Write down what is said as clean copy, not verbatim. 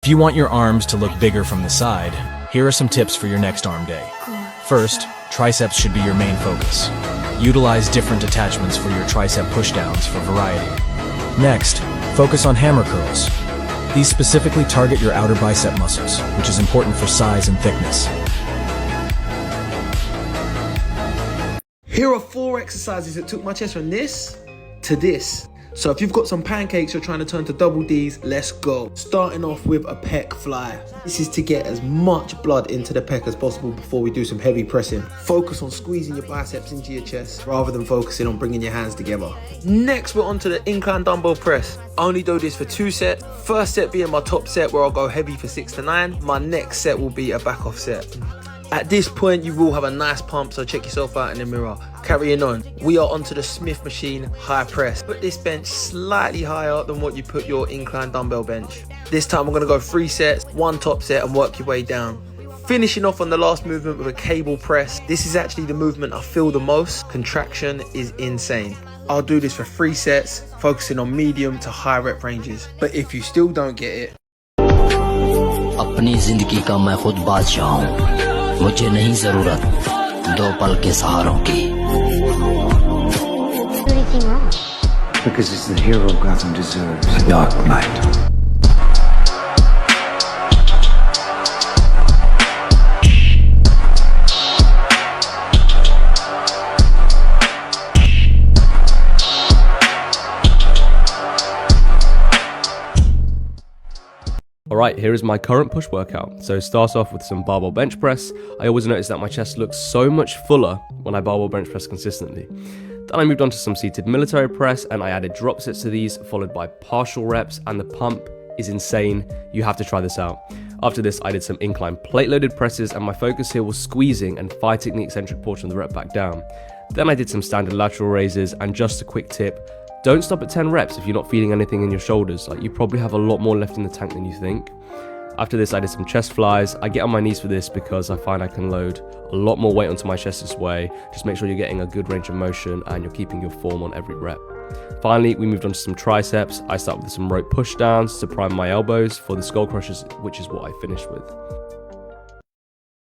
If you want your arms to look bigger from the side, here are some tips for your next arm day. First, triceps should be your main focus. Utilize different attachments for your tricep pushdowns for variety. Next, focus on hammer curls. These specifically target your outer bicep muscles, which is important for size and thickness. Here are 4 exercises that took my chest from this to this. So if you've got some pancakes you're trying to turn to double Ds, let's go. Starting off with a pec fly. This is to get as much blood into the pec as possible before we do some heavy pressing. Focus on squeezing your biceps into your chest rather than focusing on bringing your hands together. Next, we're on to the incline dumbbell press. I only do this for 2 sets. First set being my top set where I'll go heavy for 6 to 9. My next set will be a back off set. At this point, you will have a nice pump, so check yourself out in the mirror. Carrying on, we are onto the Smith machine high press. Put this bench slightly higher than what you put your incline dumbbell bench. This time, I'm gonna go 3 sets, 1 top set, and work your way down. Finishing off on the last movement with a cable press. This is actually the movement I feel the most. Contraction is insane. I'll do this for 3 sets, focusing on medium to high rep ranges. But if you still don't get it, अपनी जिंदगी का मैं खुद बादशाह हूँ मुझे नहीं जरूरत 2 पल के सहारों की Because it's the hero Gotham deserves. A dark night. Alright, here is my current push workout. So it starts off with some barbell bench press. I always notice that my chest looks so much fuller when I barbell bench press consistently. Then I moved on to some seated military press and I added drop sets to these, followed by partial reps, and the pump is insane. You have to try this out. After this, I did some incline plate loaded presses and my focus here was squeezing and fighting the eccentric portion of the rep back down. Then I did some standard lateral raises, and just a quick tip, don't stop at 10 reps if you're not feeling anything in your shoulders. Like, you probably have a lot more left in the tank than you think. After this, I did some chest flies. I get on my knees for this because I find I can load a lot more weight onto my chest this way. Just make sure you're getting a good range of motion and you're keeping your form on every rep. Finally, we moved on to some triceps. I started with some rope push downs to prime my elbows for the skull crushers, which is what I finished with.